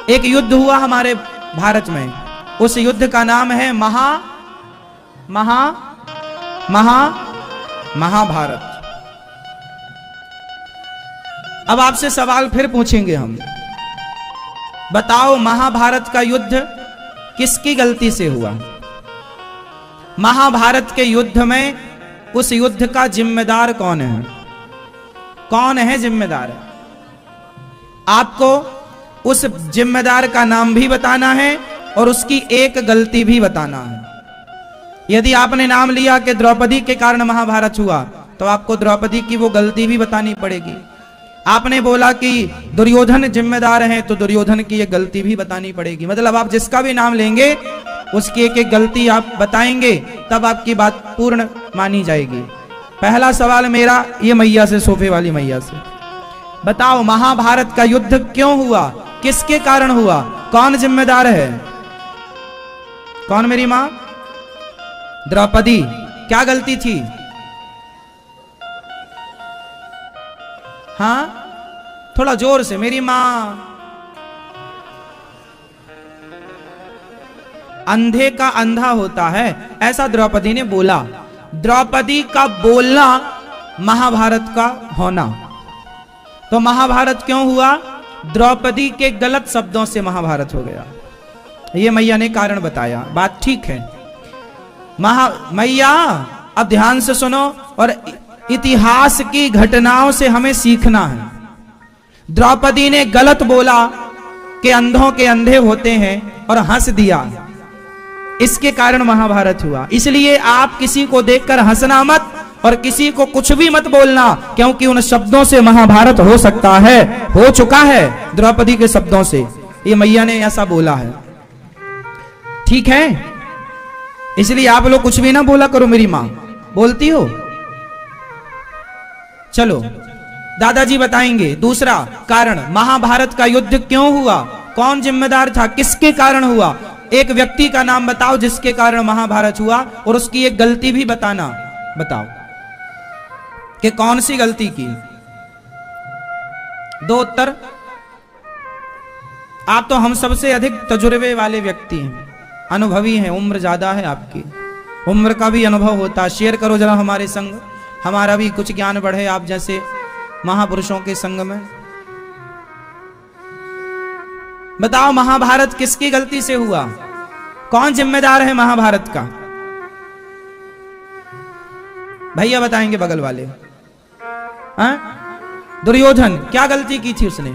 एक युद्ध हुआ हमारे भारत में, उस युद्ध का नाम है महाभारत। अब आपसे सवाल फिर पूछेंगे हम, बताओ महाभारत का युद्ध किसकी गलती से हुआ? महाभारत के युद्ध में उस युद्ध का जिम्मेदार कौन है? कौन है जिम्मेदार? आपको उस जिम्मेदार का नाम भी बताना है और उसकी एक गलती भी बताना है। यदि आपने नाम लिया कि द्रौपदी के कारण महाभारत हुआ, तो आपको द्रौपदी की वो गलती भी बतानी पड़ेगी। आपने बोला कि दुर्योधन जिम्मेदार हैं, तो दुर्योधन की ये गलती भी बतानी पड़ेगी। मतलब आप जिसका भी नाम लेंगे उसकी एक एक गलती आप बताएंगे, तब आपकी बात पूर्ण मानी जाएगी। पहला सवाल मेरा ये मैया से, सोफे वाली मैया से, बताओ महाभारत का युद्ध क्यों हुआ, किसके कारण हुआ, कौन जिम्मेदार है? कौन मेरी मां? द्रौपदी। क्या गलती थी? हाँ, थोड़ा जोर से। मेरी मां। अंधे का अंधा होता है, ऐसा द्रौपदी ने बोला। द्रौपदी का बोलना महाभारत का होना। तो महाभारत क्यों हुआ? द्रौपदी के गलत शब्दों से महाभारत हो गया। ये मैया ने कारण बताया। बात ठीक है मैया, अब ध्यान से सुनो और इतिहास की घटनाओं से हमें सीखना है। द्रौपदी ने गलत बोला कि अंधों के अंधे होते हैं और हंस दिया, इसके कारण महाभारत हुआ। इसलिए आप किसी को देखकर हंसना मत और किसी को कुछ भी मत बोलना, क्योंकि उन शब्दों से महाभारत हो सकता है, हो चुका है द्रौपदी के शब्दों से। ये मैया ने ऐसा बोला है, ठीक है? इसलिए आप लोग कुछ भी ना बोला करो। मेरी मां बोलती हो। चलो दादाजी बताएंगे दूसरा कारण, महाभारत का युद्ध क्यों हुआ, कौन जिम्मेदार था, किसके कारण हुआ। एक व्यक्ति का नाम बताओ जिसके कारण महाभारत हुआ और उसकी एक गलती भी बताना। बताओ कि कौन सी गलती की। दो उत्तर। आप तो हम सबसे अधिक तजुर्बे वाले व्यक्ति हैं, अनुभवी हैं, उम्र ज्यादा है आपकी, उम्र का भी अनुभव होता है। शेयर करो जरा हमारे संग, हमारा भी कुछ ज्ञान बढ़े आप जैसे महापुरुषों के संग में। बताओ महाभारत किसकी गलती से हुआ, कौन जिम्मेदार है महाभारत का? भैया बताएंगे बगल वाले। हाँ? दुर्योधन। क्या गलती की थी उसने?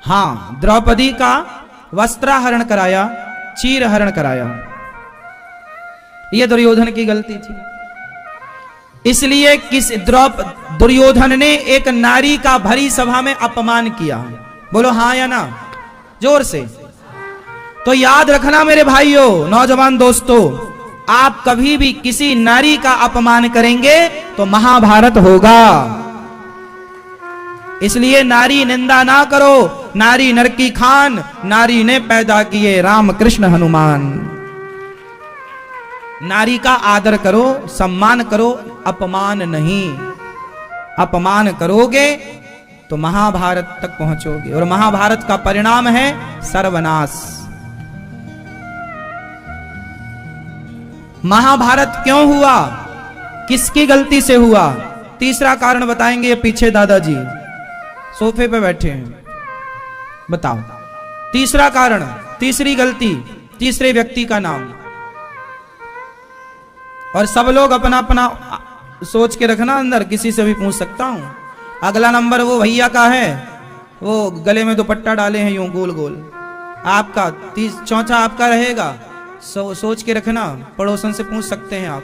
हाँ, द्रौपदी का वस्त्राहरण कराया, चीरहरण कराया, यह दुर्योधन की गलती थी। इसलिए दुर्योधन ने एक नारी का भरी सभा में अपमान किया। बोलो हाँ या ना, जोर से। तो याद रखना मेरे भाइयों, नौजवान दोस्तों, आप कभी भी किसी नारी का अपमान करेंगे तो महाभारत होगा। इसलिए नारी निंदा ना करो। नारी नर की खान, नारी ने पैदा किए राम कृष्ण हनुमान। नारी का आदर करो, सम्मान करो, अपमान नहीं। अपमान करोगे तो महाभारत तक पहुंचोगे और महाभारत का परिणाम है सर्वनाश। महाभारत क्यों हुआ, किसकी गलती से हुआ? तीसरा कारण बताएंगे। ये पीछे दादाजी सोफे पे बैठे हैं, बताओ तीसरा कारण, तीसरी गलती, तीसरे व्यक्ति का नाम। और सब लोग अपना अपना सोच के रखना अंदर, किसी से भी पूछ सकता हूं। अगला नंबर वो भैया का है, वो गले में दुपट्टा डाले हैं यूं गोल गोल, आपका। चौथा आपका रहेगा, सोच के रखना, पड़ोसन से पूछ सकते हैं आप।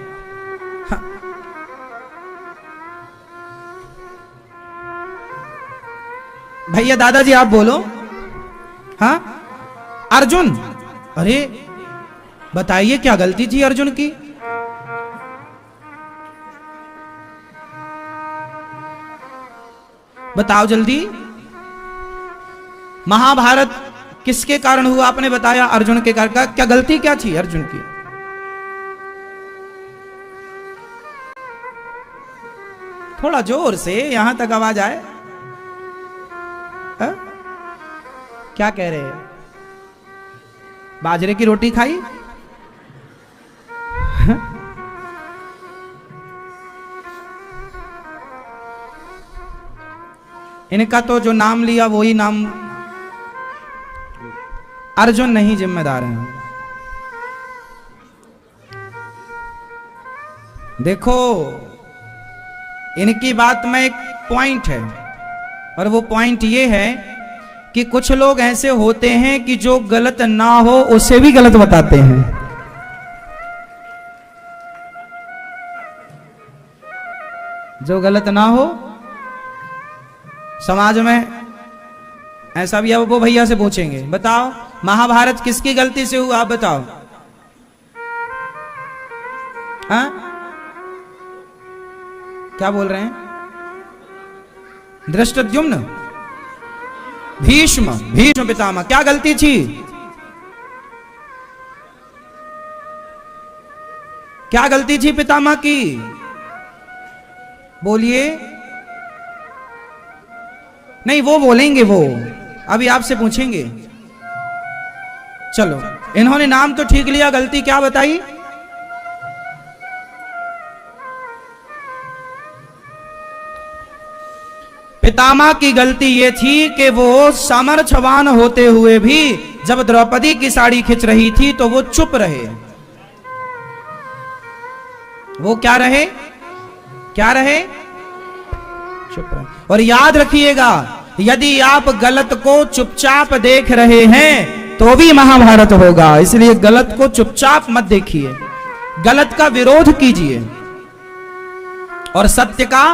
भैया दादाजी आप बोलो। हाँ, अर्जुन। अरे बताइए क्या गलती थी अर्जुन की? बताओ जल्दी। महाभारत किसके कारण हुआ? आपने बताया अर्जुन के कारण। क्या गलती क्या थी अर्जुन की? थोड़ा जोर से, यहां तक आवाज आए। हा? क्या कह रहे हैं? बाजरे की रोटी खाई? इनका तो जो नाम लिया वही नाम, अर्जुन नहीं जिम्मेदार है। देखो, इनकी बात में एक पॉइंट है, और वो पॉइंट ये है कि कुछ लोग ऐसे होते हैं कि जो गलत ना हो उसे भी गलत बताते हैं। जो गलत ना हो, समाज में ऐसा भी है। वो भैया से पूछेंगे, बताओ महाभारत किसकी गलती से हुआ, आप बताओ। हाँ, क्या बोल रहे हैं? धृष्टद्युम्न, भीष्म पितामह, क्या गलती थी? क्या गलती थी पितामह की? बोलिए। नहीं, वो बोलेंगे, वो अभी आपसे पूछेंगे। चलो, इन्होंने नाम तो ठीक लिया, गलती क्या बताई? पितामह की गलती यह थी कि वो सामर्थ्यवान होते हुए भी जब द्रौपदी की साड़ी खिंच रही थी तो वो चुप रहे। वो क्या रहे? क्या रहे? चुप रहे। और याद रखिएगा, यदि आप गलत को चुपचाप देख रहे हैं तो भी महाभारत होगा। इसलिए गलत को चुपचाप मत देखिए, गलत का विरोध कीजिए और सत्य का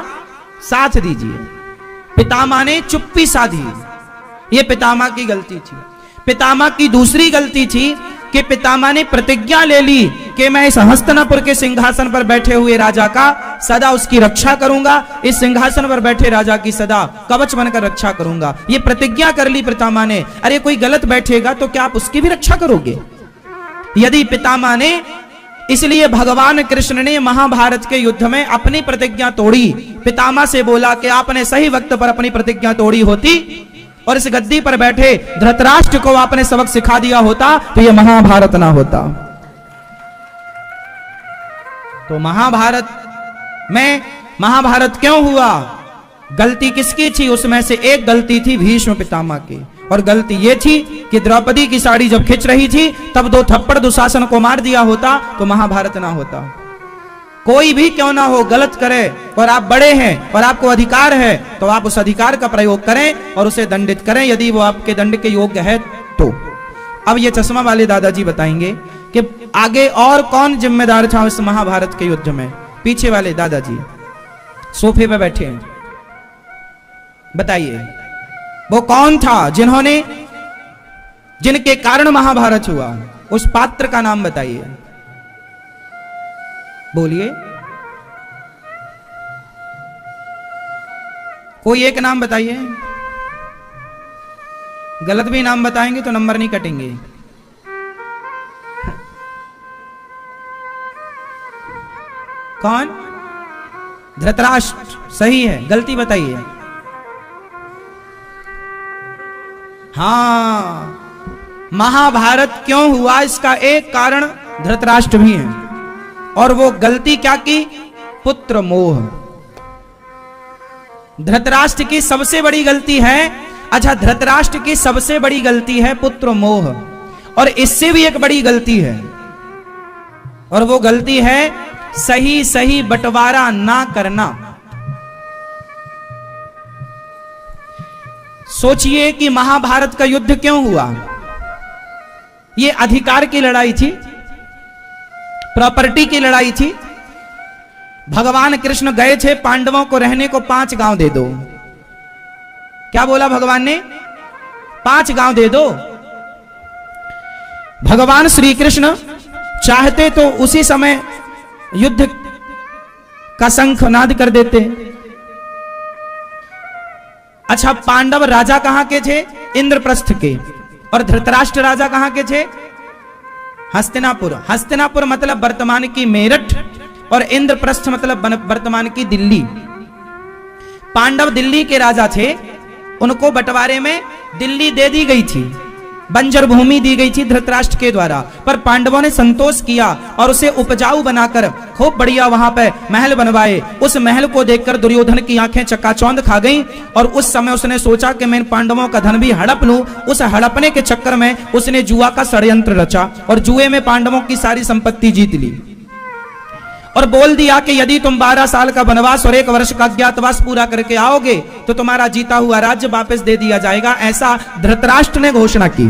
साथ दीजिए। पितामह ने चुप्पी साधी, यह पितामह की गलती थी। पितामह की दूसरी गलती थी कि पितामह ने प्रतिज्ञा ले ली कि मैं इस हस्तिनापुर के सिंहासन पर बैठे हुए राजा का सदा उसकी रक्षा करूंगा, इस सिंहासन पर बैठे राजा की सदा कवच बनकर रक्षा करूंगा। ये प्रतिज्ञा कर ली पितामह ने। अरे कोई गलत बैठेगा तो क्या आप उसकी भी रक्षा करोगे? यदि पितामह ने, इसलिए भगवान कृष्ण ने महाभारत के युद्ध में अपनी प्रतिज्ञा तोड़ी। पितामह से बोला कि आपने सही वक्त पर अपनी प्रतिज्ञा तोड़ी होती और इस गद्दी पर बैठे धृतराष्ट्र को आपने सबक सिखा दिया होता तो यह महाभारत ना होता। तो महाभारत क्यों हुआ? गलती किसकी थी? उसमें से एक गलती थी भीष्म पितामह की, और गलती यह थी कि द्रौपदी की साड़ी जब खिंच रही थी तब 2 थप्पड़ दुशासन को मार दिया होता तो महाभारत ना होता। कोई भी क्यों ना हो, गलत करे और आप बड़े हैं और आपको अधिकार है तो आप उस अधिकार का प्रयोग करें और उसे दंडित करें यदि वो आपके दंड के योग्य है तो। अब ये चश्मा वाले दादाजी बताएंगे कि आगे और कौन जिम्मेदार था इस महाभारत के युद्ध में। पीछे वाले दादाजी सोफे पे बैठे हैं, बताइए वो कौन था जिनके कारण महाभारत हुआ? उस पात्र का नाम बताइए, बोलिए। कोई एक नाम बताइए। गलत भी नाम बताएंगे तो नंबर नहीं कटेंगे। कौन? धृतराष्ट्र, सही है। गलती बताइए। हाँ, महाभारत क्यों हुआ इसका एक कारण धृतराष्ट्र भी है, और वो गलती क्या की? पुत्र मोह। धृतराष्ट्र की सबसे बड़ी गलती है, अच्छा धृतराष्ट्र की सबसे बड़ी गलती है पुत्र मोह, और इससे भी एक बड़ी गलती है, और वो गलती है सही बंटवारा ना करना। सोचिए कि महाभारत का युद्ध क्यों हुआ? ये अधिकार की लड़ाई थी, प्रॉपर्टी की लड़ाई थी। भगवान कृष्ण गए थे पांडवों को रहने को 5 गांव दे दो। क्या बोला भगवान ने? 5 गांव दे दो। भगवान श्री कृष्ण चाहते तो उसी समय युद्ध का शंखनाद कर देते। अच्छा, पांडव राजा कहां के थे? इंद्रप्रस्थ के। और धृतराष्ट्र राजा कहां के थे? हस्तिनापुर। हस्तिनापुर मतलब वर्तमान की मेरठ, और इंद्रप्रस्थ मतलब वर्तमान की दिल्ली। पांडव दिल्ली के राजा थे, उनको बंटवारे में दिल्ली दे दी गई थी, बंजर भूमि दी गई थी धृतराष्ट्र के द्वारा, पर पांडवों ने संतोष किया और उसे उपजाऊ बनाकर खूब बढ़िया वहां पे महल बनवाए। उस महल को देखकर दुर्योधन की आंखें चकाचौंध खा गईं और उस समय उसने सोचा कि मैं पांडवों का धन भी हड़प लूं। उस हड़पने के चक्कर में उसने जुआ का षड्यंत्र रचा और जुए में पांडवों की सारी संपत्ति जीत ली और बोल दिया कि यदि तुम 12 साल का वनवास और 1 वर्ष का अज्ञातवास पूरा करके आओगे तो तुम्हारा जीता हुआ राज्य वापस दे दिया जाएगा। ऐसा धृतराष्ट्र ने घोषणा की।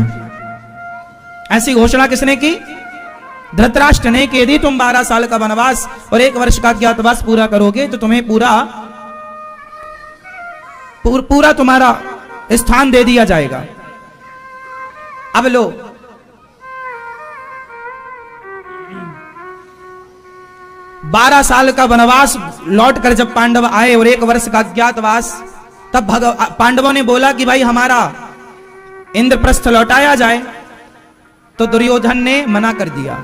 ऐसी घोषणा किसने की? धृतराष्ट्र ने कि यदि तुम 12 साल का वनवास और 1 वर्ष का अज्ञातवास पूरा करोगे तो तुम्हें पूरा तुम्हारा स्थान दे दिया जाएगा। अब लो, बारह साल का वनवास लौटकर जब पांडव आए और 1 वर्ष का अज्ञातवास, तब पांडवों ने बोला कि भाई हमारा इंद्रप्रस्थ लौटाया जाए, तो दुर्योधन ने मना कर दिया।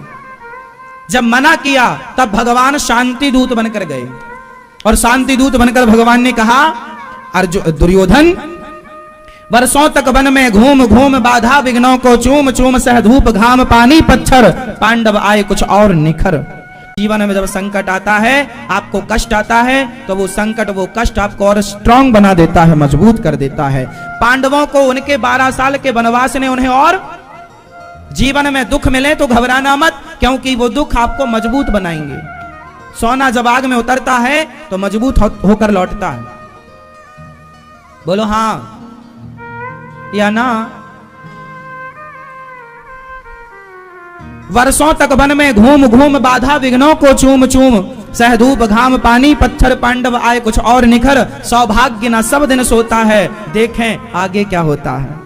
जब मना किया तब भगवान शांति दूत बनकर गए और शांति दूत बनकर भगवान ने कहा, दुर्योधन वर्षों तक वन में घूम घूम बाधा विघ्नों को चूम चूम सह धूप घाम पानी पत्थर, पांडव आए कुछ और निखर। जीवन में जब संकट आता है, आपको कष्ट आता है, तो वो संकट वो कष्ट आपको और स्ट्रांग बना देता है, मजबूत कर देता है। पांडवों को उनके 12 साल के वनवास ने उन्हें और जीवन में दुख मिले तो घबराना मत, क्योंकि वो दुख आपको मजबूत बनाएंगे। सोना जब आग में उतरता है तो मजबूत होकर लौटता है। बोलो हाँ या ना? वर्षों तक वन में घूम घूम बाधा विघ्नों को चूम चूम सह धूप घाम पानी पत्थर, पांडव आए कुछ और निखर। सौभाग्य ना सब दिन सोता है, देखें आगे क्या होता है।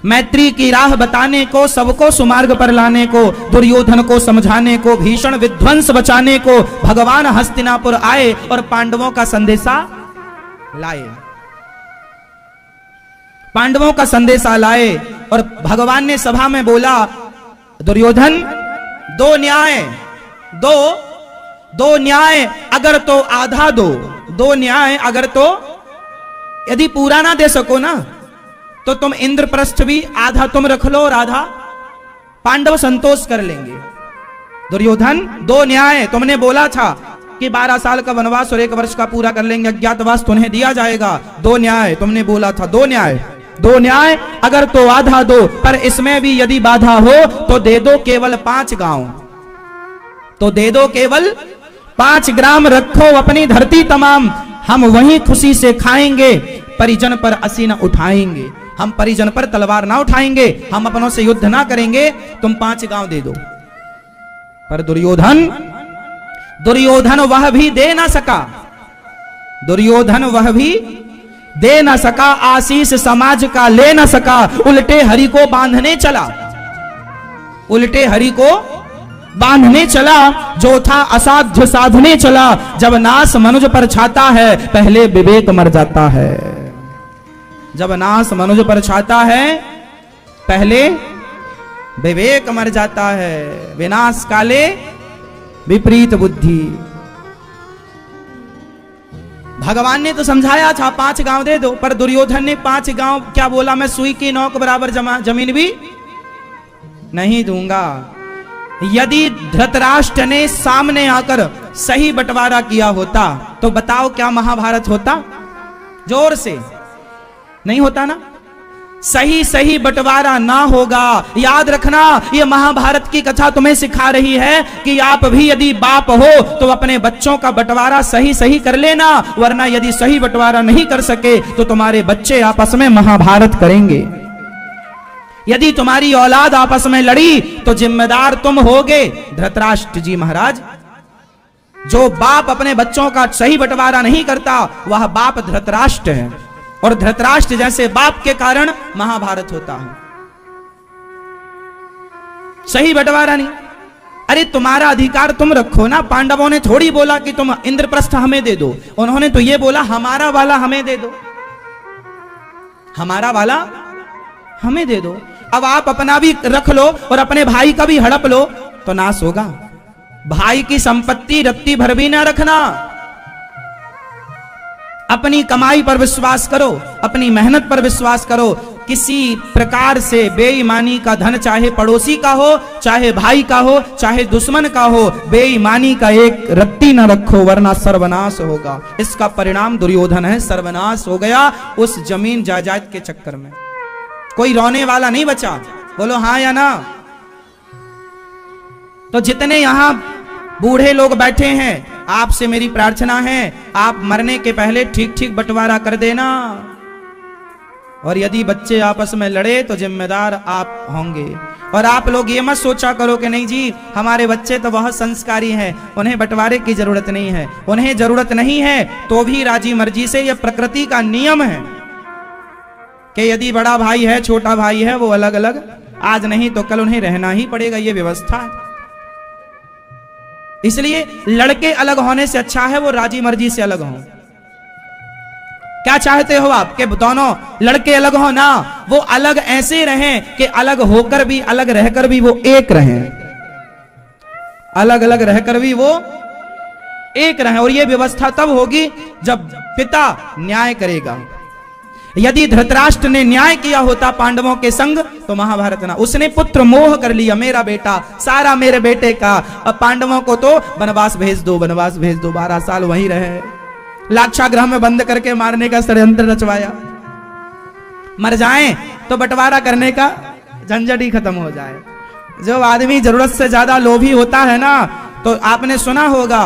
मैत्री की राह बताने को, सबको सुमार्ग पर लाने को, दुर्योधन को समझाने को, भीषण विध्वंस बचाने को भगवान हस्तिनापुर आए और पांडवों का संदेशा लाए। पांडवों का संदेशा लाए और भगवान ने सभा में बोला, दुर्योधन दो न्याय अगर तो आधा दो, 2 न्याय अगर तो यदि पूरा ना दे सको ना तो तुम इंद्रप्रस्थ भी आधा तुम रख लो और आधा पांडव संतोष कर लेंगे। दुर्योधन 2 न्याय, तुमने बोला था कि 12 साल का वनवास और 1 वर्ष का पूरा कर लेंगे, अज्ञातवास तुम्हें दिया जाएगा। 2 न्याय तुमने बोला था, 2 न्याय अगर तो आधा दो, पर इसमें भी यदि बाधा हो तो दे दो केवल 5 गांव, तो दे दो केवल 5 ग्राम, रखो अपनी धरती तमाम, हम वहीं खुशी से खाएंगे, परिजन पर असी न उठाएंगे। हम परिजन पर तलवार ना उठाएंगे, हम अपनों से युद्ध ना करेंगे, तुम 5 गांव दे दो। पर दुर्योधन वह भी दे ना सका, दुर्योधन वह भी दे ना सका, आशीष समाज का ले ना सका, उल्टे हरि को बांधने चला, उल्टे हरि को बांधने चला, जो था असाध्य साधने चला। जब नाश मनुज पर छाता है, पहले विवेक मर जाता है। जब नाश मनुज पर छाता है, पहले विवेक मर जाता है। विनाश काले विपरीत बुद्धि। भगवान ने तो समझाया था 5 गांव दे दो, पर दुर्योधन ने 5 गांव क्या बोला, मैं सुई की नोक बराबर जमीन भी नहीं दूंगा। यदि धृतराष्ट्र ने सामने आकर सही बंटवारा किया होता तो बताओ क्या महाभारत होता? जोर से नहीं होता ना। सही बंटवारा ना होगा। याद रखना, ये महाभारत की कथा तुम्हें सिखा रही है कि आप भी यदि बाप हो तो अपने बच्चों का बंटवारा सही कर लेना, वरना यदि सही बंटवारा नहीं कर सके तो तुम्हारे बच्चे आपस में महाभारत करेंगे। यदि तुम्हारी औलाद आपस में लड़ी तो जिम्मेदार तुम होगे। धृतराष्ट्र जी महाराज, जो बाप अपने बच्चों का सही बंटवारा नहीं करता वह बाप धृतराष्ट्र है, और धृतराष्ट्र जैसे बाप के कारण महाभारत होता है। सही बंटवारा नहीं। अरे तुम्हारा अधिकार तुम रखो ना। पांडवों ने थोड़ी बोला कि तुम इंद्रप्रस्थ हमें दे दो, उन्होंने तो ये बोला हमारा वाला हमें दे दो, हमारा वाला हमें दे दो। अब आप अपना भी रख लो और अपने भाई का भी हड़प लो तो नाश होगा। भाई की संपत्ति रत्ती भर भी ना रखना। अपनी कमाई पर विश्वास करो, अपनी मेहनत पर विश्वास करो। किसी प्रकार से बेईमानी का धन, चाहे पड़ोसी का हो, चाहे भाई का हो, चाहे दुश्मन का हो, बेईमानी का एक रत्ती न रखो वरना सर्वनाश होगा। इसका परिणाम दुर्योधन है, सर्वनाश हो गया उस जमीन जायदाद के चक्कर में। कोई रोने वाला नहीं बचा, बोलो हाँ या ना। तो जितने यहां बूढ़े लोग बैठे हैं, आपसे मेरी प्रार्थना है, आप मरने के पहले ठीक ठीक बंटवारा कर देना। और यदि बच्चे आपस में लड़े तो जिम्मेदार आप होंगे। और आप लोग ये मत सोचा करो कि नहीं जी हमारे बच्चे तो बहुत संस्कारी हैं, उन्हें बंटवारे की जरूरत नहीं है। उन्हें जरूरत नहीं है तो भी राजी मर्जी से, यह प्रकृति का नियम है कि यदि बड़ा भाई है छोटा भाई है वो अलग अलग, आज नहीं तो कल उन्हें रहना ही पड़ेगा, ये व्यवस्था है। इसलिए लड़के अलग होने से अच्छा है वो राजी मर्जी से अलग हों। क्या चाहते हो आप कि दोनों लड़के अलग हो ना, वो अलग ऐसे रहें कि अलग होकर भी, अलग रहकर भी वो एक रहें, अलग अलग रहकर भी वो एक रहें। और ये व्यवस्था तब होगी जब पिता न्याय करेगा। यदि धृतराष्ट्र ने न्याय किया होता पांडवों के संग तो महाभारत ना, उसने पुत्र मोह कर लिया, मेरा बेटा सारा मेरे बेटे का। अब पांडवों को तो वनवास भेज दो, वनवास भेज दो, 12 साल वहीं रहे, लाक्षागृह में बंद करके मारने का षड्यंत्र रचवाया। मर जाएं तो बंटवारा करने का झंझट ही खत्म हो जाए। जो आदमी जरूरत से ज्यादा लोभी होता है ना, तो आपने सुना होगा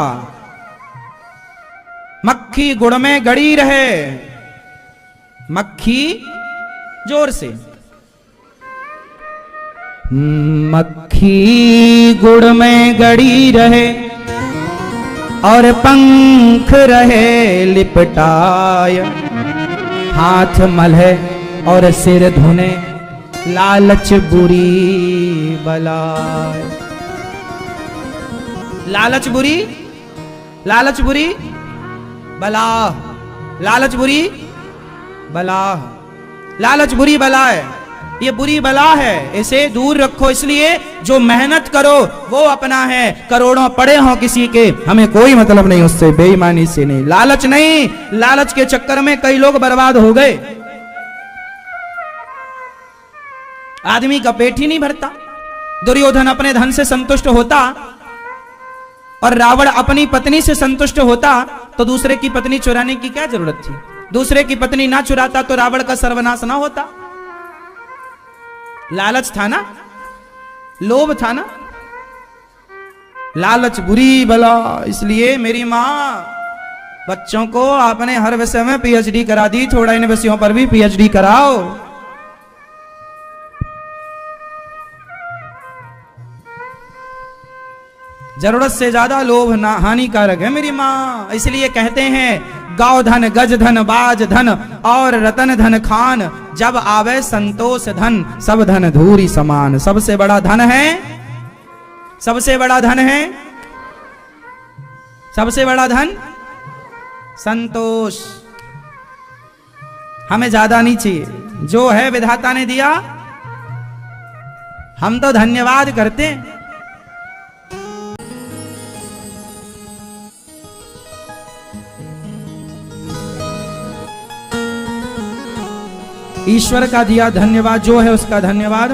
मक्खी गुड़ में गड़ी रहे, मक्खी जोर से, मक्खी गुड़ में गड़ी रहे और पंख रहे लिपटाय, हाथ मलहे और सिर धुने, लालच बुरी बलाय। लालच बुरी, लालच बुरी बला, लालच बुरी बला, लालच बुरी बला है, ये बुरी बला है, इसे दूर रखो। इसलिए जो मेहनत करो वो अपना है, करोड़ों पड़े हो किसी के, हमें कोई मतलब नहीं उससे, बेईमानी से नहीं, लालच नहीं। लालच के चक्कर में कई लोग बर्बाद हो गए। आदमी का पेट ही नहीं भरता। दुर्योधन अपने धन से संतुष्ट होता और रावण अपनी पत्नी से संतुष्ट होता तो दूसरे की पत्नी चुराने की क्या जरूरत थी। दूसरे की पत्नी ना चुराता तो रावण का सर्वनाश ना होता। लालच था ना, लोभ था ना, लालच बुरी बला। इसलिए मेरी मां बच्चों को आपने हर विषय में पीएचडी करा दी, थोड़ा इन विषयों पर भी पीएचडी कराओ। जरूरत से ज्यादा लोभ ना हानिकारक है मेरी मां। इसलिए कहते हैं गौ धन, गज धन, बाज धन और रतन धन खान, जब आवे संतोष धन, सब धन धूरी समान। सबसे बड़ा धन है, सबसे बड़ा धन है, सबसे बड़ा धन संतोष। हमें ज्यादा नहीं चाहिए, जो है विधाता ने दिया, हम तो धन्यवाद करते हैं। ईश्वर का दिया धन्यवाद जो है उसका धन्यवाद,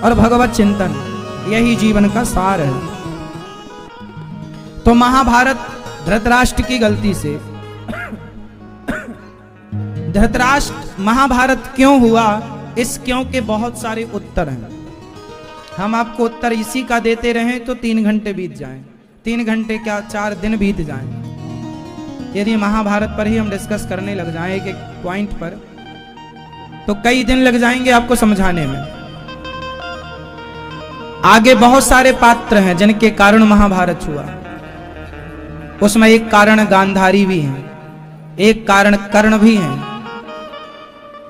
और भगवत चिंतन, यही जीवन का सार है। तो महाभारत धृतराष्ट्र की गलती से, धृतराष्ट्र महाभारत क्यों हुआ, इस क्यों के बहुत सारे उत्तर हैं। हम आपको उत्तर इसी का देते रहें तो 3 घंटे बीत जाएं, 3 घंटे क्या 4 दिन बीत जाएं। यदि महाभारत पर ही हम डिस्कस करने लग जाएं एक एक पॉइंट पर तो कई दिन लग जाएंगे आपको समझाने में। आगे बहुत सारे पात्र हैं जिनके कारण महाभारत हुआ। उसमें एक कारण गांधारी भी है, एक कारण कर्ण भी है,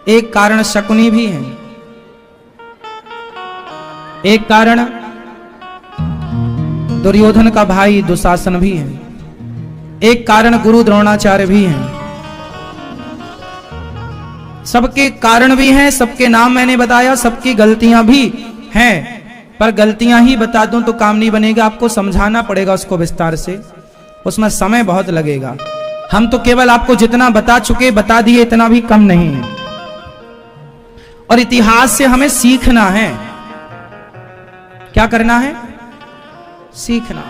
एक कारण शकुनी भी है, एक कारण दुर्योधन का भाई दुशासन भी है, एक कारण गुरु द्रोणाचार्य भी हैं। सबके कारण भी हैं, सबके नाम मैंने बताया, सबकी गलतियां भी हैं, पर गलतियां ही बता दूं तो काम नहीं बनेगा, आपको समझाना पड़ेगा उसको विस्तार से, उसमें समय बहुत लगेगा। हम तो केवल आपको जितना बता चुके, बता दिए, इतना भी कम नहीं है। और इतिहास से हमें सीखना है। क्या करना है? सीखना।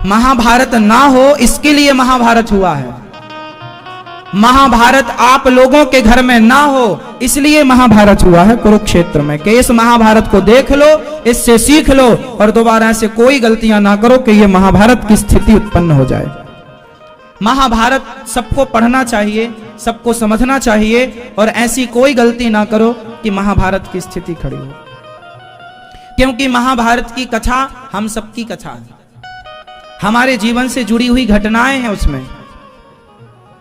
महाभारत ना हो इसके लिए महाभारत हुआ है। महाभारत आप लोगों के घर में ना हो इसलिए महाभारत हुआ है कुरुक्षेत्र में, कि इस महाभारत को देख लो, इससे सीख लो और दोबारा से कोई गलतियां ना करो कि ये महाभारत की स्थिति उत्पन्न हो जाए। महाभारत सबको पढ़ना चाहिए, सबको समझना चाहिए और ऐसी कोई गलती ना करो कि महाभारत की स्थिति खड़ी हो, क्योंकि महाभारत की कथा हम सबकी कथा है, हमारे जीवन से जुड़ी हुई घटनाएं हैं उसमें।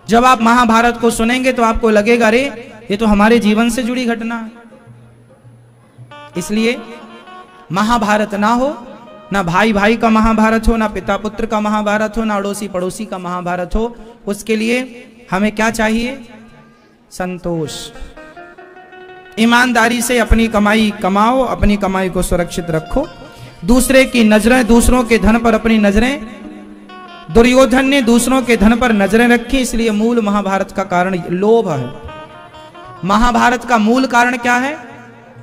जब आप महाभारत को सुनेंगे तो आपको लगेगा अरे ये तो हमारे जीवन से जुड़ी घटना है। इसलिए महाभारत ना हो, ना भाई भाई का महाभारत हो, ना पिता पुत्र का महाभारत हो, ना अड़ोसी पड़ोसी का महाभारत हो। उसके लिए हमें क्या चाहिए? संतोष। ईमानदारी से अपनी कमाई कमाओ, अपनी कमाई को सुरक्षित रखो। दूसरे की नजरें, दूसरों के धन पर अपनी नजरें, दुर्योधन ने दूसरों के धन पर नजरें रखी, इसलिए मूल महाभारत का कारण लोभ है। महाभारत का मूल कारण क्या है?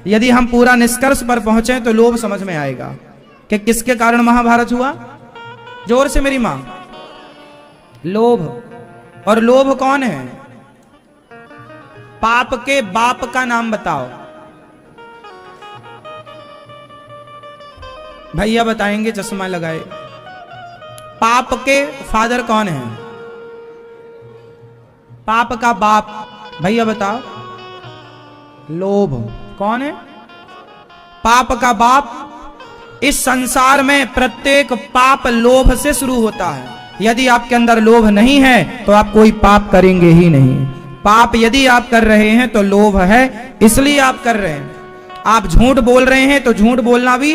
यदि हम पूरा निष्कर्ष पर पहुंचे तो लोभ समझ में आएगा कि किसके कारण महाभारत हुआ। जोर से मेरी मां। लोभ। और लोभ कौन है? पाप के बाप का नाम बताओ। भैया बताएंगे चश्मा लगाए। पाप के फादर कौन है? पाप का बाप भैया बताओ। लोभ। कौन है? पाप का बाप। इस संसार में प्रत्येक पाप लोभ से शुरू होता है। यदि आपके अंदर लोभ नहीं है तो आप कोई पाप करेंगे ही नहीं। पाप यदि आप कर रहे हैं तो लोभ है, इसलिए आप कर रहे हैं। आप झूठ बोल रहे हैं तो झूठ बोलना भी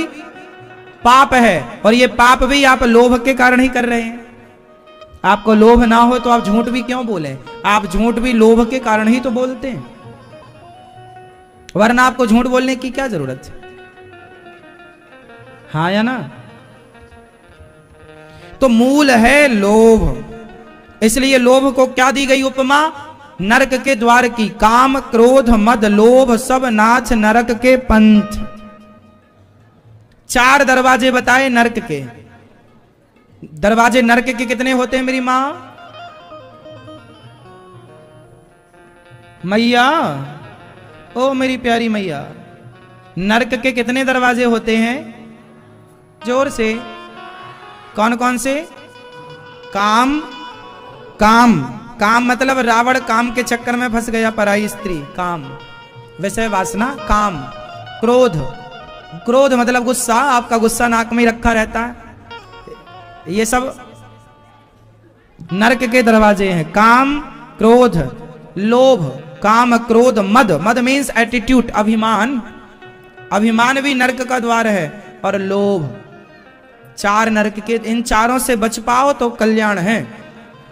पाप है, और ये पाप भी आप लोभ के कारण ही कर रहे हैं। आपको लोभ ना हो तो आप झूठ भी क्यों बोले? आप झूठ भी लोभ के कारण ही तो बोलते हैं, वरना आपको झूठ बोलने की क्या जरूरत है? हाँ या ना? तो मूल है लोभ। इसलिए लोभ को क्या दी गई उपमा? नरक के द्वार की। काम क्रोध मद लोभ सब नाथ नरक के पंथ। 4 दरवाजे बताए नरक के। दरवाजे नरक के कितने होते हैं मेरी मां? मैया, ओ मेरी प्यारी मैया, नरक के कितने दरवाजे होते हैं? जोर से। कौन कौन से? काम। काम। काम मतलब रावण काम के चक्कर में फंस गया, पराई स्त्री। काम विषय वासना। काम। क्रोध। क्रोध मतलब गुस्सा, आपका गुस्सा नाक में रखा रहता है। ये सब नरक के दरवाजे हैं। काम, क्रोध, लोभ, काम, क्रोध, मद। मद मीन्स एटीट्यूड, अभिमान। अभिमान भी नरक का द्वार है। और लोभ। 4 नरक के। इन चारों से बच पाओ तो कल्याण है,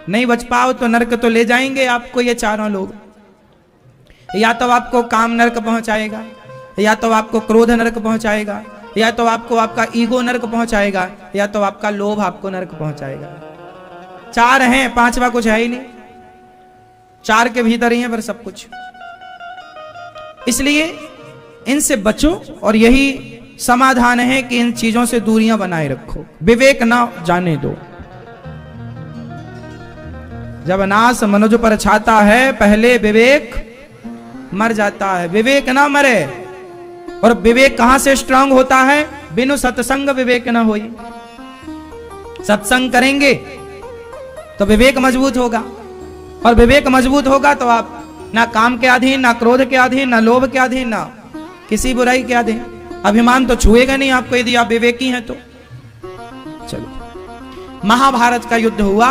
नहीं बच पाओ तो नरक तो ले जाएंगे आपको ये चारों लोग। या तो आपको काम नरक पहुंचाएगा, या तो आपको क्रोध नरक पहुंचाएगा, या तो आपको आपका ईगो नरक पहुंचाएगा, या तो आपका लोभ आपको नरक पहुंचाएगा। 4 हैं, 5वां कुछ है ही नहीं। 4 के भीतर ही है पर सब कुछ। इसलिए इनसे बचो, और यही समाधान है कि इन चीजों से दूरियां बनाए रखो। विवेक ना जाने दो। जब नाश मनुज पर छाता है पहले विवेक मर जाता है। विवेक ना मरे। और विवेक कहां से स्ट्रांग होता है? बिनु सत्संग विवेक ना होई। सत्संग करेंगे तो विवेक मजबूत होगा, और विवेक मजबूत होगा तो आप ना काम के अधीन, ना क्रोध के अधीन, ना लोभ के अधीन, ना किसी बुराई के अधीन। अभिमान तो छुएगा नहीं आपको यदि आप विवेकी हैं तो। चलो, महाभारत का युद्ध हुआ।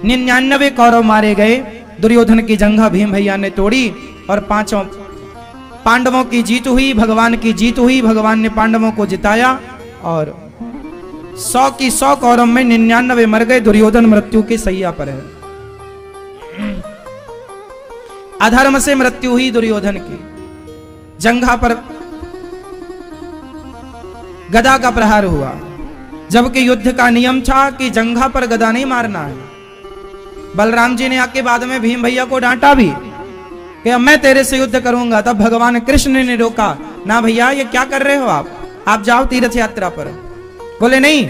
99 कौरव मारे गए। दुर्योधन की जंघा भीम भैया ने तोड़ी और 5 पांडवों की जीत हुई, भगवान की जीत हुई। भगवान ने पांडवों को जिताया और 100 की 100 कौरव में 99 मर गए। दुर्योधन मृत्यु की सैया पर है। अधर्म से मृत्यु हुई दुर्योधन की। जंघा पर गदा का प्रहार हुआ। जबकि युद्ध का नियम था कि जंघा पर गदा नहीं मारना है। बलराम जी ने आके बाद में भीम भैया को डांटा भी कि अब मैं तेरे से युद्ध करूंगा। तब भगवान कृष्ण ने रोका, ना भैया ये क्या कर रहे हो आप जाओ तीर्थ यात्रा पर। बोले नहीं,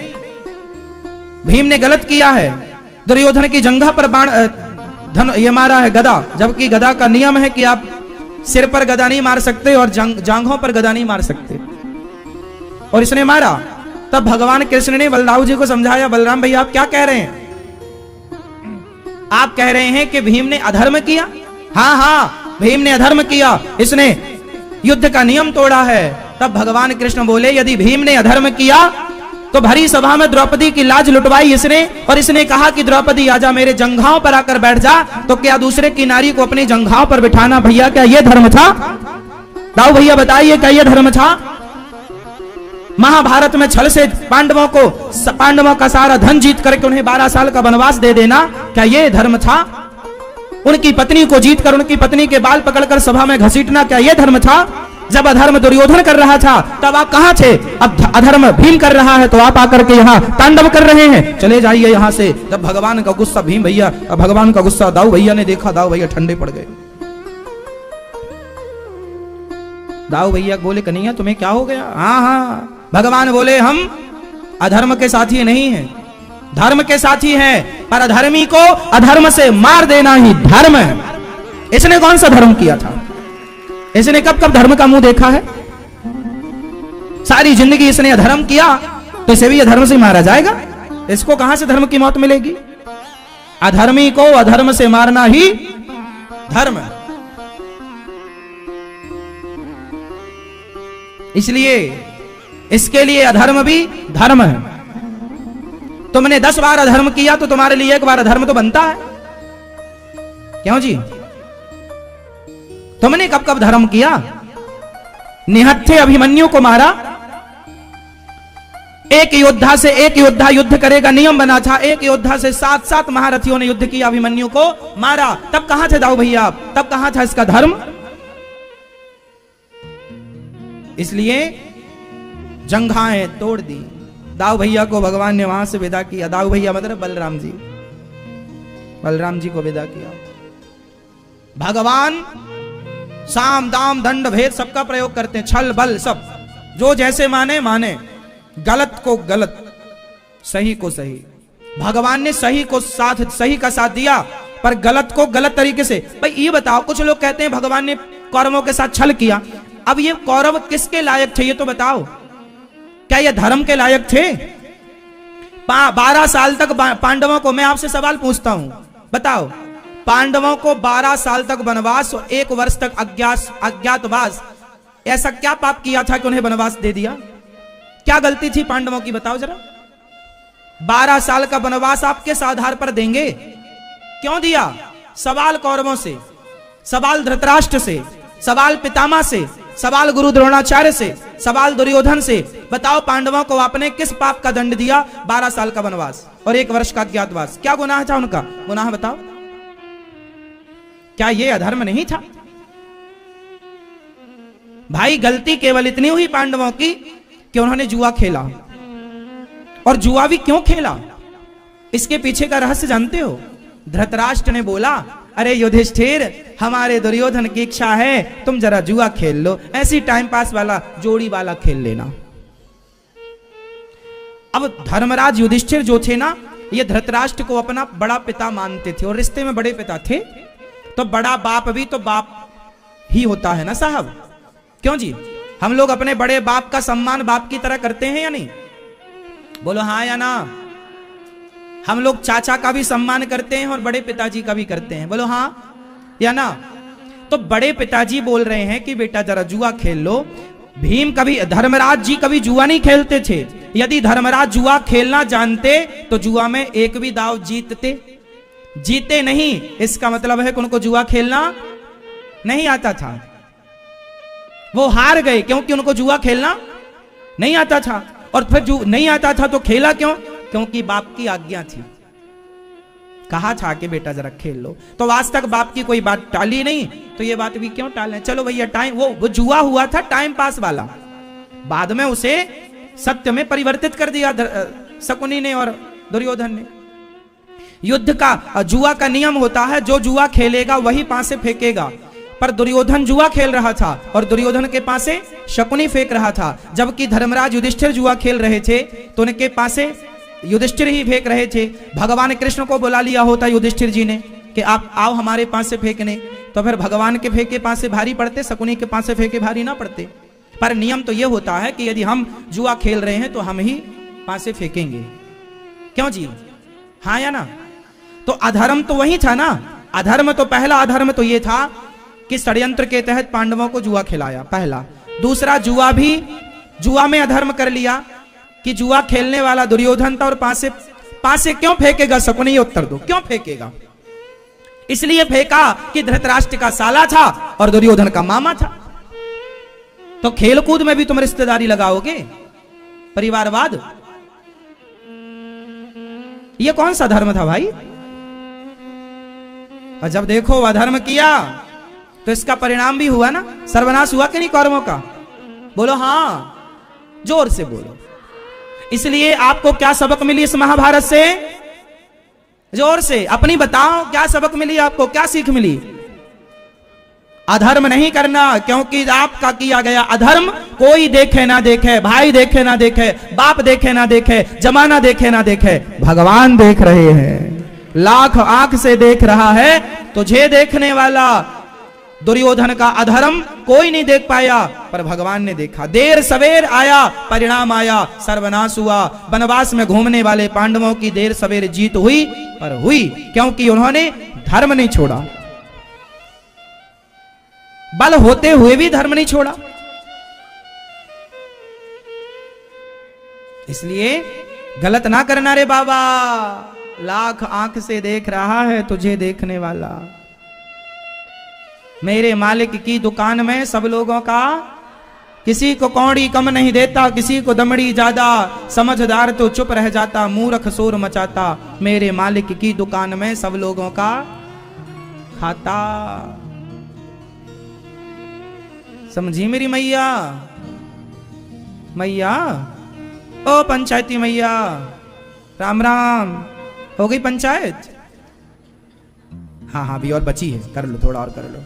भीम ने गलत किया है, दुर्योधन की जंघा पर बाण धन ये मारा है गदा, जबकि गदा का नियम है कि आप सिर पर गदा नहीं मार सकते और जांघों पर गदा नहीं मार सकते, और इसने मारा। तब भगवान कृष्ण ने बलराम जी को समझाया, बलराम भैया आप क्या कह रहे हैं? आप कह रहे हैं कि भीम ने अधर्म किया? हाँ हाँ, भीम ने अधर्म किया, इसने युद्ध का नियम तोड़ा है। तब भगवान कृष्ण बोले, यदि भीम ने अधर्म किया तो भरी सभा में द्रौपदी की लाज लुटवाई इसने, और इसने कहा कि द्रौपदी आजा मेरे जंघाओं पर आकर बैठ जा। तो क्या दूसरे की नारी को अपनी जंघाओं पर बिठाना भैया क्या यह धर्म था? दाऊ भैया बताइए, क्या यह धर्म था? महाभारत में छल से पांडवों का सारा धन जीत करके उन्हें 12 साल का वनवास दे देना, क्या यह धर्म था? उनकी पत्नी को जीतकर उनकी पत्नी के बाल पकड़कर सभा में घसीटना, क्या यह धर्म था? जब अधर्म दुर्योधन कर रहा था तब आप कहां थे? अब अधर्म भीम कर रहा है तो आप आकर के यहाँ तांडव कर रहे हैं, चले जाइए यहां से। जब भगवान का गुस्सा भीम भैया, भगवान का गुस्सा दाऊ भैया ने देखा, दाऊ भैया ठंडे पड़ गए। दाऊ भैया बोले, कन्हैया तुम्हें क्या हो गया? हाँ हाँ, भगवान बोले हम अधर्म के साथी नहीं हैं, धर्म के साथी हैं, पर अधर्मी को अधर्म से मार देना ही धर्म है। इसने कौन सा धर्म किया था? इसने कब कब धर्म का मुंह देखा है? सारी जिंदगी इसने अधर्म किया तो इसे भी अधर्म से मारा जाएगा। इसको कहां से धर्म की मौत मिलेगी? अधर्मी को अधर्म से मारना ही धर्म है। इसलिए इसके लिए अधर्म भी धर्म है। तुमने 10 बार अधर्म किया तो तुम्हारे लिए 1 बार अधर्म तो बनता है। क्यों जी? तुमने कब कब धर्म किया? निहत्थे अभिमन्यु को मारा, एक योद्धा से एक योद्धा युद्ध करेगा नियम बना था, एक योद्धा से 7 महारथियों ने युद्ध किया, अभिमन्यु को मारा। तब कहां थे दाऊ भैया आप? तब कहां था इसका धर्म? इसलिए जंघाएं तोड़ दी। दाऊ भैया को भगवान ने वहां से विदा किया। दाऊ भैया मतलब बलराम जी को विदा किया। भगवान साम दाम दंड भेद सबका प्रयोग करते हैं, छल बल सब, जो जैसे माने, गलत को गलत, सही को सही। भगवान ने सही का साथ दिया, पर गलत को गलत तरीके से। भाई ये बताओ, कुछ लोग कहते हैं भगवान ने कौरवों के साथ छल किया। अब ये कौरव किसके लायक थे ये तो बताओ? क्या ये धर्म के लायक थे? 12 साल तक पांडवों को, मैं आपसे सवाल पूछता हूं, बताओ, पांडवों को 12 साल तक वनवास और 1 वर्ष तक अज्ञातवास, ऐसा क्या पाप किया था कि उन्हें वनवास दे दिया? क्या गलती थी पांडवों की बताओ जरा? 12 साल का वनवास आप किस आधार पर देंगे? क्यों दिया? सवाल कौरवों से, सवाल धृतराष्ट्र से, सवाल पितामह से, सवाल गुरु द्रोणाचार्य से, सवाल दुर्योधन से। बताओ पांडवों को आपने किस पाप का दंड दिया? 12 साल का वनवास और 1 वर्ष का अज्ञातवास। क्या गुनाह था उनका? गुनाह बताओ। क्या ये अधर्म नहीं था? भाई गलती केवल इतनी हुई पांडवों की कि उन्होंने जुआ खेला। और जुआ भी क्यों खेला? इसके पीछे का रहस्य जानते हो? धृतराष्ट्र ने बोला, अरे युधिष्ठिर, हमारे दुर्योधन की इच्छा है तुम जरा जुआ खेल लो, ऐसी टाइम पास वाला जोड़ी वाला खेल लेना। अब धर्मराज युधिष्ठिर जो थे ना, ये धृतराष्ट्र को अपना बड़ा पिता मानते थे और रिश्ते में बड़े पिता थे। तो बड़ा बाप भी तो बाप ही होता है ना साहब? क्यों जी? हम लोग अपने बड़े बाप का सम्मान बाप की तरह करते हैं या नहीं? बोलो हाँ या ना? हम लोग चाचा का भी सम्मान करते हैं और बड़े पिताजी का भी करते हैं। बोलो हाँ या ना? तो बड़े पिताजी बोल रहे हैं कि बेटा जरा जुआ खेल लो। धर्मराज जी कभी जुआ नहीं खेलते थे। यदि धर्मराज जुआ खेलना जानते तो जुआ में एक भी दाव जीते नहीं। इसका मतलब है कि उनको जुआ खेलना नहीं आता था। वो हार गए क्योंकि उनको जुआ खेलना नहीं आता था। और फिर जो नहीं आता था तो खेला क्यों? क्योंकि बाप की आज्ञा थी, कहा था कि बेटा जरा खेल लो। तो आज तक बाप की कोई बात टाली नहीं, तो ये बात भी क्यों टालें? चलो भैया, टाइम वो जुआ हुआ था टाइम पास वाला, बाद में उसे सत्य में परिवर्तित कर दिया शकुनी ने और दुर्योधन ने। युद्ध का जुआ का नियम होता है, जो जुआ खेलेगा वही पासे फेंकेगा। पर दुर्योधन जुआ खेल रहा था और दुर्योधन के पासे शकुनी फेंक रहा था, जबकि धर्मराज युधिष्ठिर जुआ खेल रहे थे तो उनके पासे युधिष्ठिर ही फेंक रहे थे। भगवान कृष्ण को बुला लिया होता युधिष्ठिर जी ने कि आप आओ हमारे पास से फेंकने, तो फिर भगवान के फेंके पास से भारी पड़ते, शकुनी के पास से फेंके भारी ना पड़ते। पर नियम तो यह होता है कि यदि हम जुआ खेल रहे हैं तो हम ही पास से फेंकेंगे। क्यों जी, हाँ या ना? तो अधर्म तो वही था ना। अधर्म तो पहला अधर्म तो यह था कि षड्यंत्र के तहत पांडवों को जुआ खिलाया, पहला। दूसरा, जुआ में अधर्म कर लिया कि जुआ खेलने वाला दुर्योधन था और पासे क्यों फेंकेगा शकुनी? ये उत्तर दो, क्यों फेंकेगा? इसलिए फेंका कि धृतराष्ट्र का साला था और दुर्योधन का मामा था। तो खेलकूद में भी तुम रिश्तेदारी लगाओगे, परिवारवाद? ये कौन सा धर्म था भाई? और जब देखो अधर्म किया तो इसका परिणाम भी हुआ ना, सर्वनाश हुआ कि नहीं कौरवों का? बोलो हाँ, जोर से बोलो। इसलिए आपको क्या सबक मिली इस महाभारत से? जोर से अपनी बताओ, क्या सबक मिली आपको, क्या सीख मिली? अधर्म नहीं करना, क्योंकि आपका किया गया अधर्म कोई देखे ना देखे, भाई देखे ना देखे, बाप देखे ना देखे, जमाना देखे ना देखे, भगवान देख रहे हैं। लाख आंख से देख रहा है, तुझे देखने वाला दुर्योधन का अधर्म कोई नहीं देख पाया, पर भगवान ने देखा। देर सवेर आया, परिणाम आया, सर्वनाश हुआ। वनवास में घूमने वाले पांडवों की देर सवेर जीत हुई, पर हुई क्योंकि उन्होंने धर्म नहीं छोड़ा। बल होते हुए भी धर्म नहीं छोड़ा। इसलिए गलत ना करना रे बाबा, लाख आंख से देख रहा है तुझे देखने वाला। मेरे मालिक की दुकान में सब लोगों का, किसी को कौड़ी कम नहीं देता, किसी को दमड़ी ज्यादा, समझदार तो चुप रह जाता, मूर्ख शोर मचाता। मेरे मालिक की दुकान में सब लोगों का खाता। समझी मेरी मैया? मैया ओ पंचायती मैया, राम राम। हो गई पंचायत? हाँ हाँ, अभी और बची है, कर लो, थोड़ा और कर लो।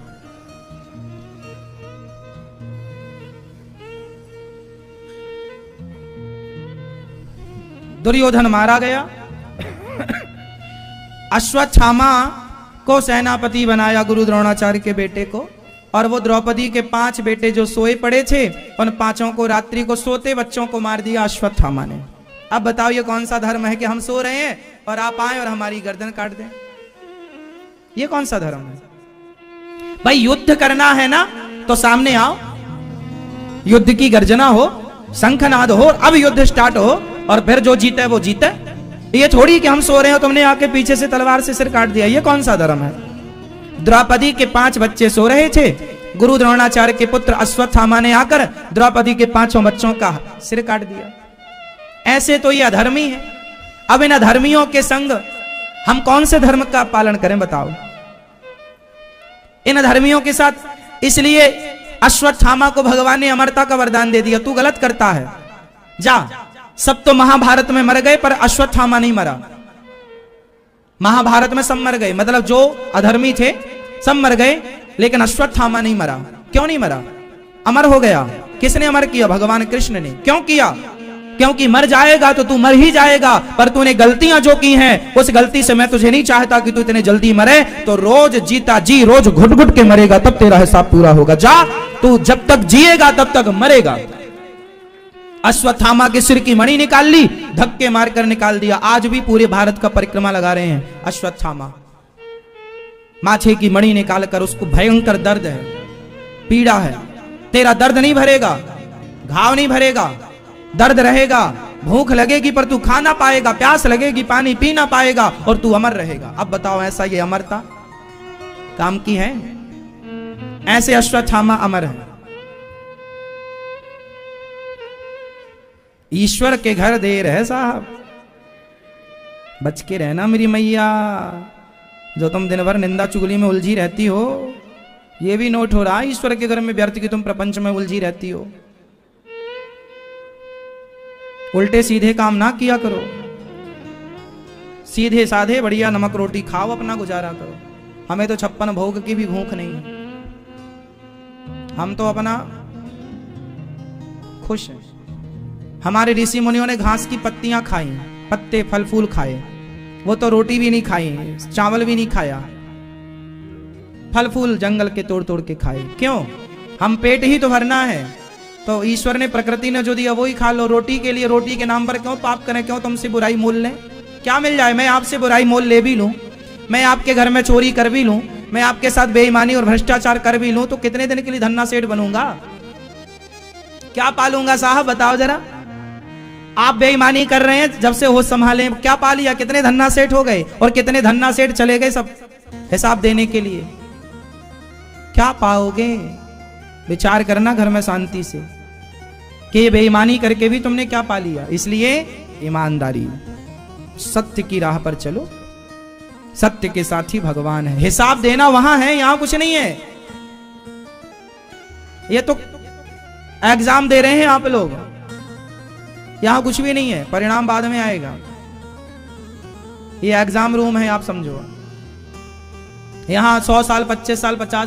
दुर्योधन मारा गया। अश्वत्थामा को सेनापति बनाया गुरु द्रोणाचार्य के बेटे को, और वो द्रौपदी के 5 बेटे जो सोए पड़े थे, उन 5 को रात्रि को सोते बच्चों को मार दिया अश्वत्थामा ने। अब बताओ ये कौन सा धर्म है कि हम सो रहे हैं और आप आए और हमारी गर्दन काट दें? ये कौन सा धर्म है भाई? युद्ध करना है ना तो सामने आओ, युद्ध की गर्जना हो, शंखनाद हो, अब युद्ध स्टार्ट हो, और फिर जो जीते वो जीते। ये थोड़ी कि हम सो रहे हो तुमने आके पीछे से तलवार से सिर काट दिया। ये कौन सा धर्म है? द्रौपदी के 5 बच्चे सो रहे थे, गुरु द्रोणाचार्य के पुत्र अश्वत्थामा ने आकर द्रौपदी के 5 बच्चों का सिर काट दिया। ऐसे तो ये अधर्मी है। अब इन अधर्मियों के संग हम कौन से धर्म का पालन करें बताओ? इन अधर्मियों के साथ। इसलिए अश्वत्थामा को भगवान ने अमरता का वरदान दे दिया। तू गलत करता है, जा। सब तो महाभारत में मर गए पर अश्वत्थामा नहीं मरा। महाभारत में सब मर गए, मतलब जो अधर्मी थे सब मर गए, लेकिन अश्वत्थामा नहीं मरा। क्यों नहीं मरा? अमर हो गया। किसने अमर किया? भगवान कृष्ण ने। क्यों किया? क्योंकि मर जाएगा तो तू मर ही जाएगा, पर तूने गलतियां जो की हैं उस गलती से मैं तुझे नहीं चाहता कि तू इतने जल्दी मरे। तो रोज जीता जी, रोज घुट घुट के मरेगा, तब तेरा हिसाब पूरा होगा। जा, तू जब तक जिएगा तब तक मरेगा। अश्वत्थामा के सिर की मणि निकाल ली, धक्के मारकर निकाल दिया। आज भी पूरे भारत का परिक्रमा लगा रहे हैं अश्वत्थामा। माछे की मणि निकालकर, उसको भयंकर दर्द है, पीड़ा है। तेरा दर्द नहीं भरेगा, घाव नहीं भरेगा, दर्द रहेगा, भूख लगेगी पर तू खा ना पाएगा, प्यास लगेगी पानी पी ना पाएगा, और तू अमर रहेगा। अब बताओ ऐसा ये अमरता काम की है? ऐसे अश्वत्थामा अमर है। ईश्वर के घर देर है साहब, बच के रहना मेरी मैया। जो तुम दिन भर निंदा चुगली में उलझी रहती हो, ये भी नोट हो रहा है ईश्वर के घर में व्यर्थ की तुम प्रपंच में उलझी रहती हो। उल्टे सीधे काम ना किया करो। सीधे साधे बढ़िया नमक रोटी खाओ, अपना गुजारा करो। हमें तो 56 भोग की भी भूख नहीं है, हम तो अपना खुश हैं। हमारे ऋषि मुनियों ने घास की पत्तियां खाई, पत्ते फल फूल खाए, वो तो रोटी भी नहीं खाई, चावल भी नहीं खाया, फल फूल जंगल के तोड़ तोड़ के खाए। क्यों? हम पेट ही तो भरना है, तो ईश्वर ने प्रकृति ने जो दिया वो ही खा लो। रोटी के लिए, रोटी के नाम पर क्यों पाप करें, क्यों तुमसे बुराई मोल लें? क्या मिल जाए? मैं आपसे बुराई मोल ले भी लूं, मैं आपके घर में चोरी कर भी लूं, मैं आपके साथ बेईमानी और भ्रष्टाचार कर भी लूं, तो कितने दिन के लिए धन्ना सेठ बनूंगा? क्या पालूंगा साहब, बताओ जरा। आप बेईमानी कर रहे हैं, जब से होश संभाले क्या पा लिया? कितने धन्ना सेठ हो गए और कितने धन्ना सेठ चले गए सब हिसाब देने के लिए। क्या पाओगे? विचार करना घर में शांति से कि ये बेईमानी करके भी तुमने क्या पा लिया। इसलिए ईमानदारी, सत्य की राह पर चलो, सत्य के साथ ही भगवान है। हिसाब देना वहां है, यहां कुछ नहीं है। ये तो एग्जाम दे रहे हैं आप लोग, यहां कुछ भी नहीं है, परिणाम बाद में आएगा। ये एग्जाम रूम है, आप समझो। यहां 100 साल 25 साल 50 साल